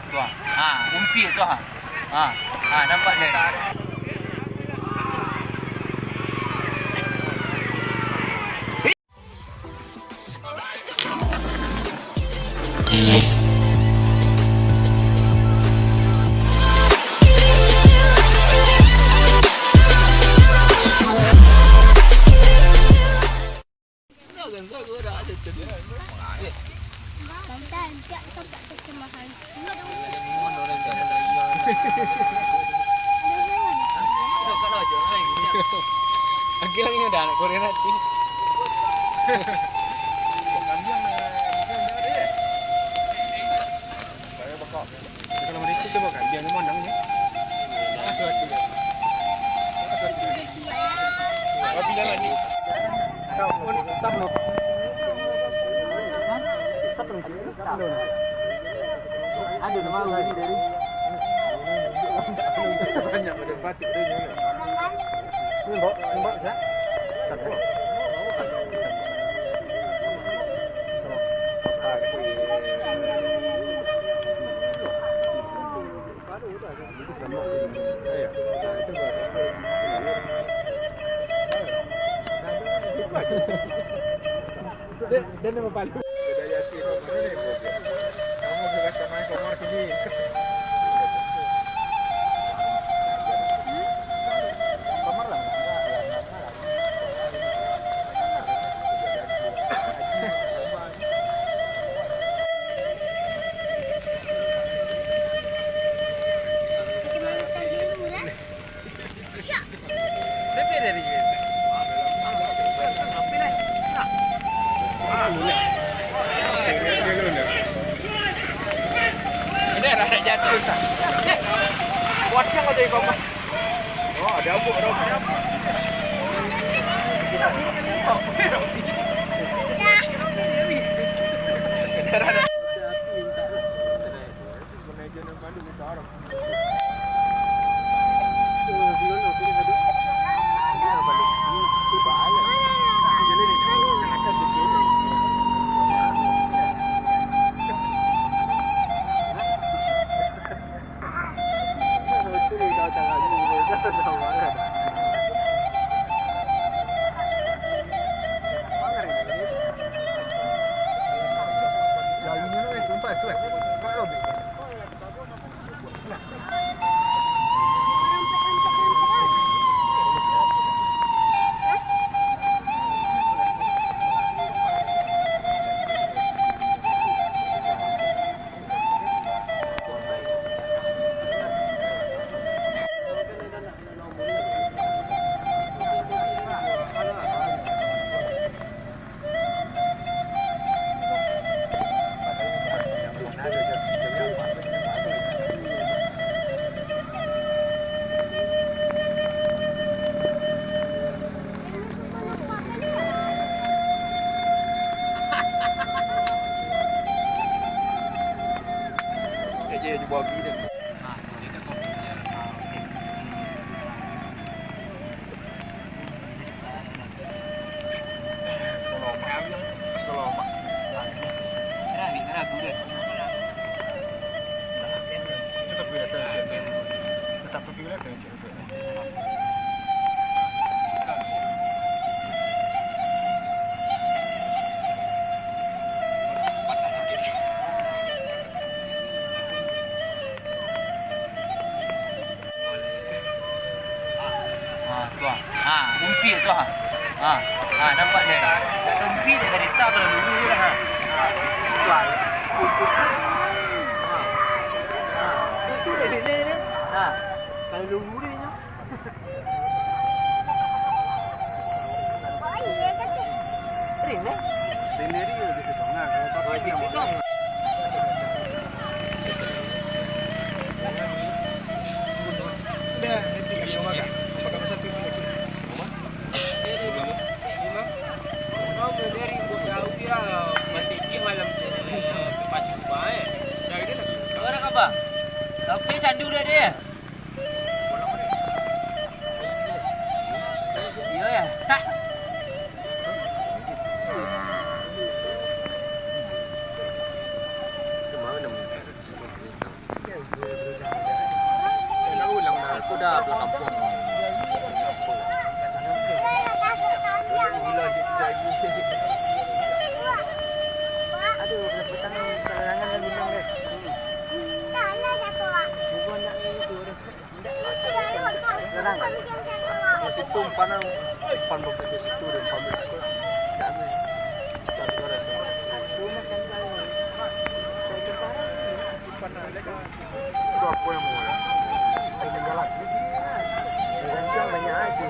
tu ah. Umpi tu ah. Nampak dia. Akhirnya ini udah anak Korea nanti. Kalau mereka coba kan dia memang nangnya. Tapi jangan ni. Ada nama lagi dari. Banyak pada batik dia ni. Mbak ya. Satu. Dan nama palu. Budaya asli kau mana ni? Kamu sudah main komar sini. Komar lah. Ini ada jatuh tak? Kuatnya kau jadi kau. Oh, ada abuk ada. Umpi tu nampak dia. Umpi dia dari tak terlalu dulu lah. Suai. Kalau dulu dia. Sering Sendiri dia setong lah. Kalau tak dia setong. Dah, nanti kali orang makan. Makan satu lagi. Dari jauh dia mati dia malam pasti rumah Dari dia lagi. Orang apa? Tapi candu dia. Iya ya. Tak. Kemana kenangan. Masih tumpah nang depan bukit itu dan pabrik itu. Kami satu orang. Cuma kan itu apa yang mau? Ini galak. Yang banyak aja.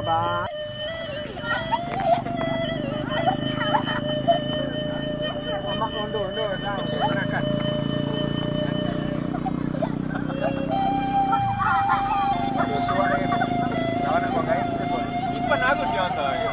Bye. Mak undur dah berangkat. Kawan aku guys, ipan aku dia tahu.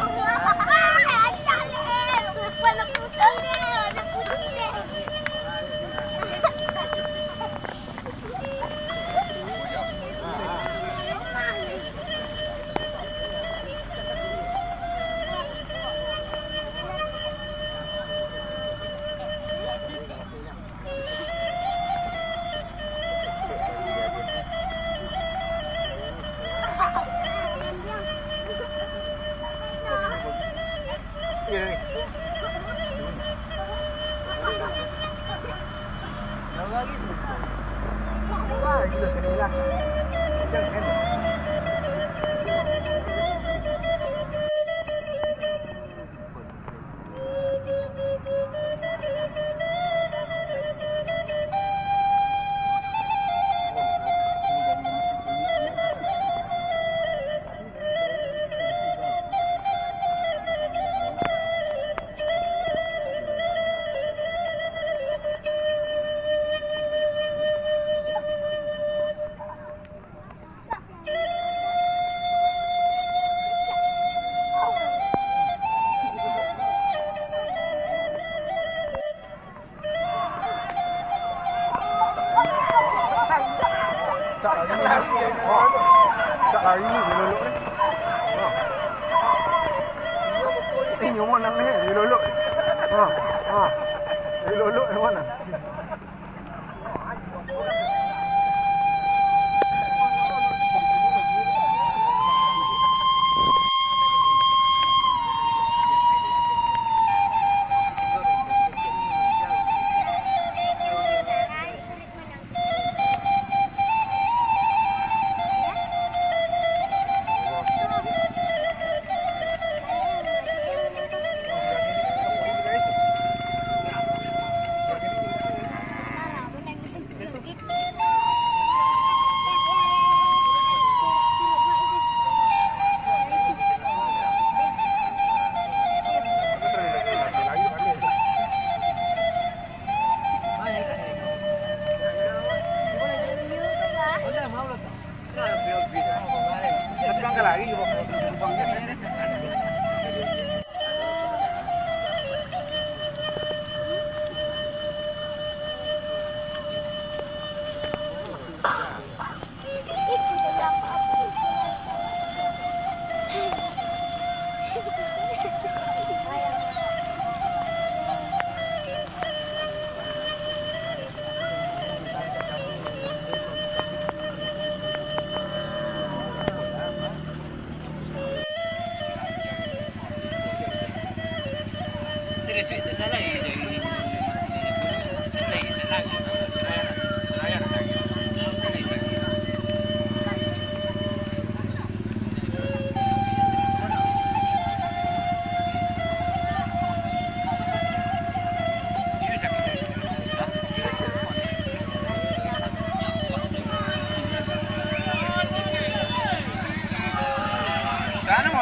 Tak hari ni dia lolok ni. Ini nyoman nang ni, dia lolok. Dia lolok di mana?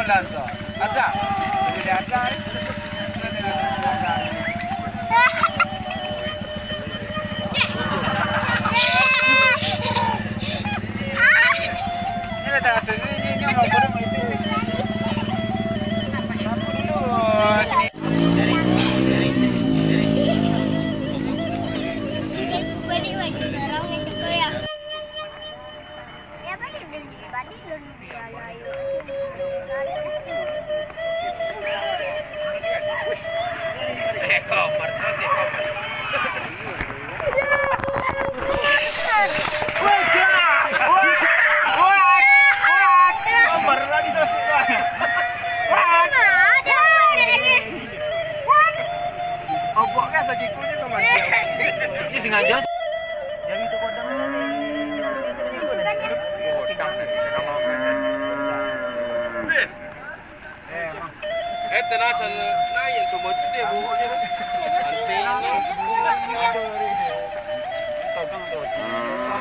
lah tu. Ada. Jadi ada. Ini dah sini ni mau pergi itu. Aku dulu sini. Ini sengaja. Yang itu kodang. Tenang saja. Nah, yang tu macam tu bu.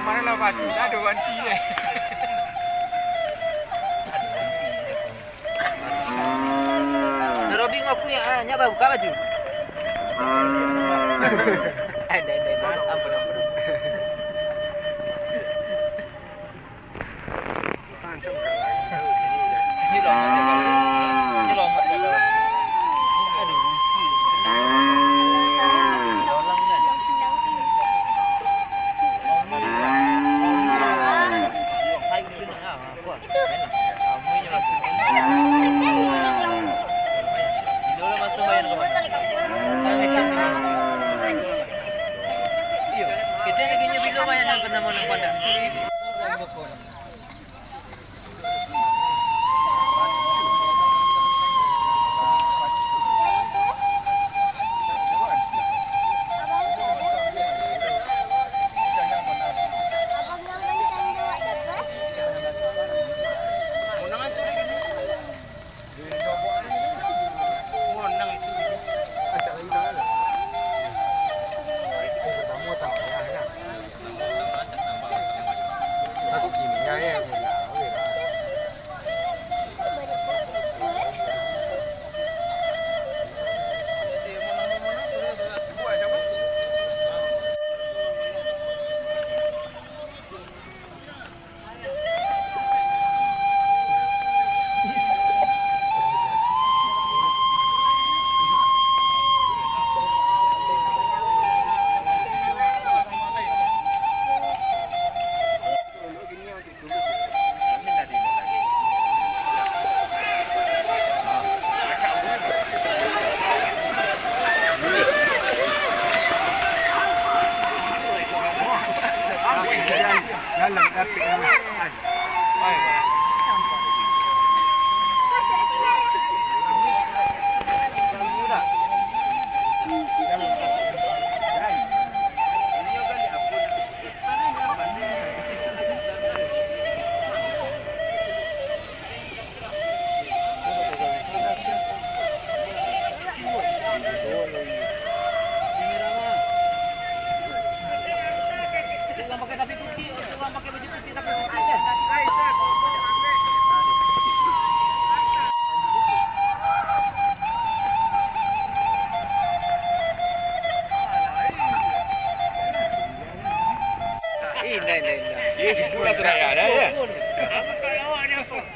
Mana lah baju? Ada wanti eh. Robby ngaku ya, nya buka baju. Ada, ampun.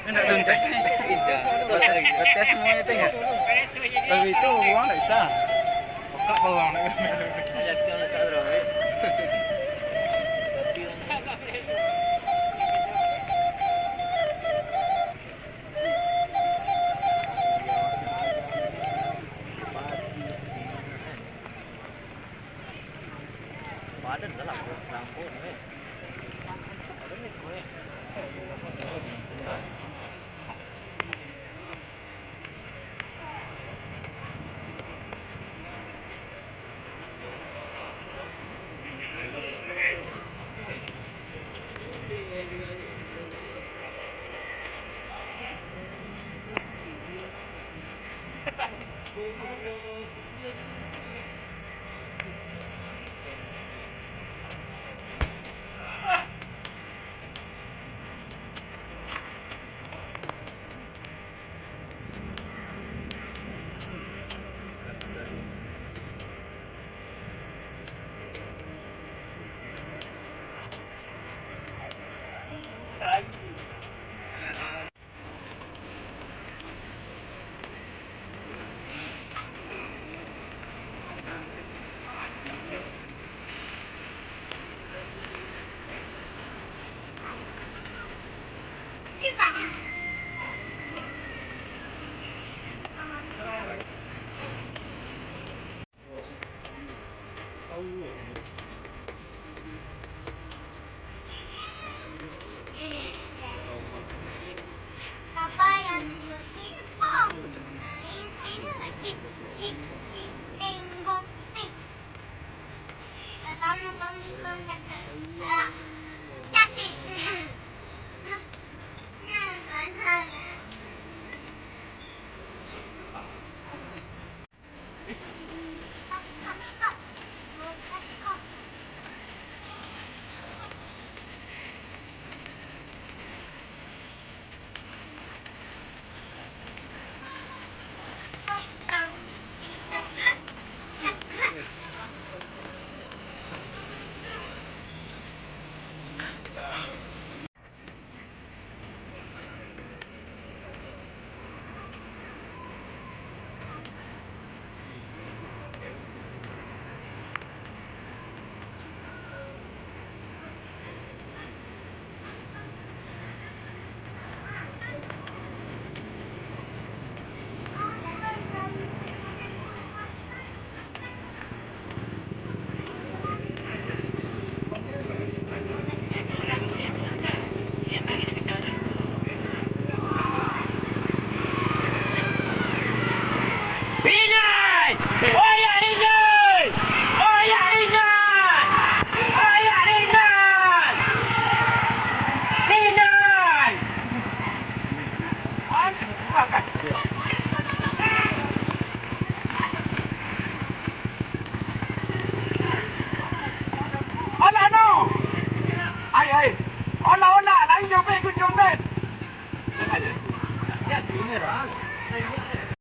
Dalam tapi semuanya tengok. Tapi itu uang tak bisa. Buka uang. Badan dah lampu ni.